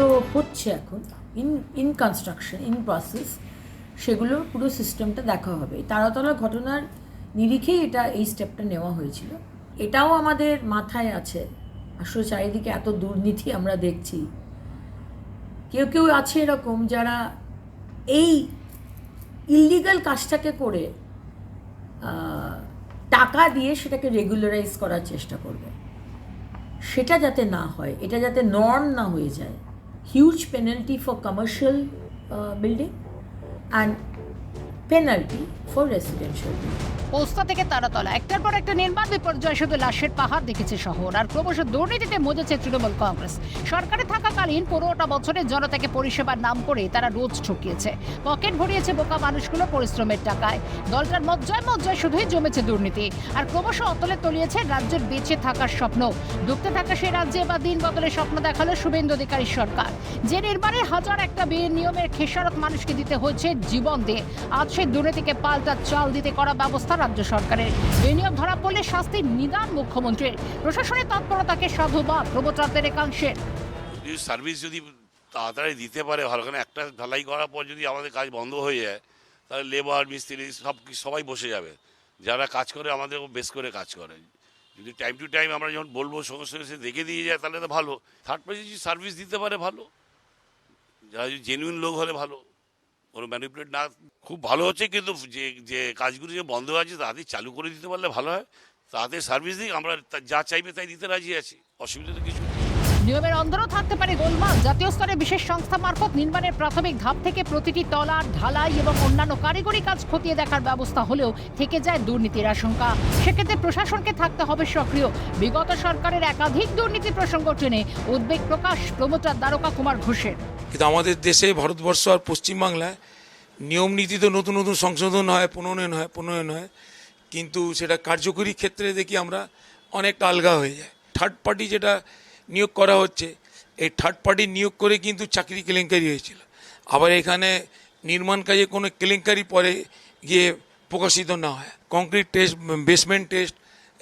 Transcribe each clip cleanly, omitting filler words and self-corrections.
যেগুলো হচ্ছে এখন ইন কনস্ট্রাকশন ইন প্রসেস, সেগুলো পুরো সিস্টেমটা দেখা হবে। তারাতলা ঘটনার নিরিখেই এই স্টেপটা নেওয়া হয়েছিল। এটাও আমাদের মাথায় আছে। আসলে চারিদিকে এত দুর্নীতি আমরা দেখছি, কেউ কেউ আছে এরকম যারা এই ইল্লিগাল কাজটাকে করে টাকা দিয়ে সেটাকে রেগুলারাইজ করার চেষ্টা করবে। সেটা যাতে না হয়, এটা যাতে নর্ম না হয়ে যায়। Huge penalty for commercial building and penalty for residential building. Posta থেকে তারাতলা একটার পর একটা নির্মাণ বিপর্যয়, শুধু লাশের পাহাড় দেখেছে শহর। আর ক্রমশ দুর্নীতিতে মজেছে তৃণমূল কংগ্রেস। সরকারে থাকাকালীন 15টা বছরের জনতাকে পরিষেবার নাম করে তারা রোজ ঠকিয়েছে, পকেট ভরিয়েছে বোকা মানুষগুলো পরিশ্রমের টাকায়। দলটার মজ্জায় মজ্জায় শুধুই জমেছে দুর্নীতি, আর ক্রমশ অতলে তলিয়েছে রাজ্যের বেঁচে থাকার স্বপ্ন। ডুবতে থাকা সেই রাজ্যে এবার দিন বদলের স্বপ্ন দেখালো শুভেন্দু অধিকারীর সরকার। যে নির্মাণের হাজার একটা নিয়মের খেসারত মানুষকে দিতে হয়েছে জীবন দিয়ে, আজ সেই দুর্নীতিকে পাল্টা চাল দিতে করা ব্যবস্থা রাজ্য সরকারের। বেনিয়ম ধরা পড়লে শাস্তির নিদান মুখ্যমন্ত্রীর। প্রশাসনের তৎপরতাকে সাধুবাদ প্রমোটারদের একাংশের। সার্ভিস যদি তাড়াতাড়ি দিতে পারে ভালো, কারণ একটা ঢালাই করার পর যদি আমাদের কাজ বন্ধ হয়ে যায় তাহলে লেবার মিস্ত্রি সবাই বসে যাবে। যারা কাজ করে আমাদের বেশ করে কাজ করে, যদি টাইম টু টাইম আমরা যখন বলবো সঙ্গে সঙ্গে সে দেখে দিয়ে যায় তাহলে তো ভালো। থার্ড পার্টি যদি সার্ভিস দিতে পারে ভালো, যারা যদি জেনুইন লোক হলে ভালো, কোনো ম্যানিপুলেট না। খুব ভালো হচ্ছে, কিন্তু যে কাজগুলো যে বন্ধ আছে তাদের চালু করে দিতে পারলে ভালো হয়। তাদের সার্ভিস দিক, আমরা যা চাইবে তাই দিতে রাজি আছি, অসুবিধা তো কিছু। নিয়মের অন্দরও থাকতে পারে গোলমাল। জাতীয় স্তরে বিশেষ সংস্থা মারফত নির্মাণের প্রাথমিক ধাপ থেকে প্রতিটি তলা, ঢালাই এবং অন্যান্য কারিগরি কাজ খতিয়ে দেখার ব্যবস্থা হলেও থেকে যায় দুর্নীতির আশঙ্কা। সেক্ষেত্রে প্রশাসনকে থাকতে হবে সক্রিয়। বিগত সরকারের একাধিক দুর্নীতি প্রসঙ্গ টেনে উদ্বেগ প্রকাশ প্রমোটার দ্বারকা কুমার ঘোষের। কিন্তু আমাদের দেশে, ভারতবর্ষ আর পশ্চিমবাংলায় নিয়ম নীতিতে নতুন নতুন সংশোধন হয়, প্রণয়ন হয়, কিন্তু সেটা কার্যকরী ক্ষেত্রে দেখি আমরা অনেকটা আলগা হয়ে যায়। থার্ড পার্টি যেটা নিয়োগ করা হচ্ছে, এই থার্ড পার্টি নিয়োগ করে কিন্তু চাকরি কেলেঙ্কারি হয়েছিল। আবার এখানে নির্মাণ কাজে কোনো কেলেঙ্কারি পরে গিয়ে প্রকাশিত না হয়, কংক্রিট টেস্ট, বেসমেন্ট টেস্ট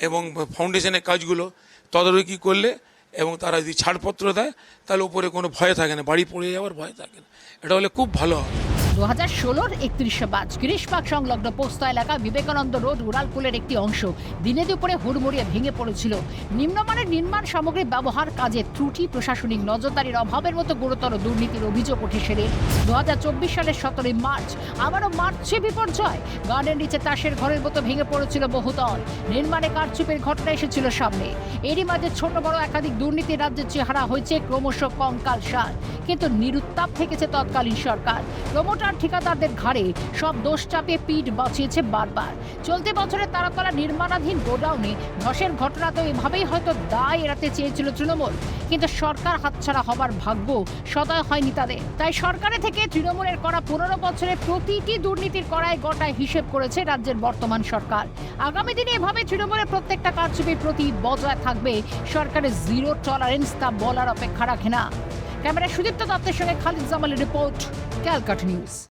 এবং ফাউন্ডেশনের কাজগুলো তদারকি করলে এবং তারা যদি ছাড়পত্র দেয় তাহলে উপরে কোনো ভয় থাকে না, বাড়ি পড়ে যাওয়ার ভয় থাকে না। এটা হলে খুব ভালো হবে। 2016 31শে মার্চ গিরিশবাগ সংলগ্ন পোস্তা এলাকা বিবেকানন্দ রোড উড়ালপুলের একটি অংশ দিনে দুপুরে হুড়মুড়িয়ে ভেঙে পড়েছিল। নিম্নমানের নির্মাণ সামগ্রী ব্যবহার, কাজে ত্রুটি, প্রশাসনিক নজরদারির অভাবের মতো গুরুতর দুর্নীতির অভিযোগ ওঠে সেরে 2024 সালের 17 মার্চ আবারও মার্চে বিপর্যয়। গার্ডেন নিচে তাসের ঘরের মতো ভেঙে পড়েছিল বহুতল। নির্মাণে কারচুপির ঘটনা এসেছিল সামনে। এরই মাঝে ছোট বড় একাধিক দুর্নীতি রাজ্যের চেহারা হয়েছে ক্রমশ কঙ্কালসার। কিন্তু নিরুত্তাপ থেকেছে তৎকালীন সরকার। প্রমোটার ঠিকাদারদের ঘাড়ে সব দোষ চাপিয়ে পিঠ বাঁচিয়েছে বারবার। চলতি বছরের তারাতলা নির্মাণাধীন গোডাউনে ধসের ঘটনা তো এভাবেই হয়তো দায় এড়াতে চেয়েছিল তৃণমূল, কিন্তু সরকার হাতছাড়া হবার ভাগ্য সদয় হয়নি তাদের। তাই সরকারে থেকে তৃণমূলের করা 15 বছরের প্রতিটি দুর্নীতির কড়ায় গটায় হিসেব করেছে রাজ্যের বর্তমান সরকার। আগামী দিনে এভাবে তৃণমূলের প্রত্যেকটা কারচুপির প্রতি বজায় থাকবে সরকারের জিরো টলারেন্স, তা বলার অপেক্ষা রাখে না। ক্যামেরায় সুদীপ্ত দত্তের সঙ্গে খালিদ জামালের রিপোর্ট, ক্যালকাটা নিউজ।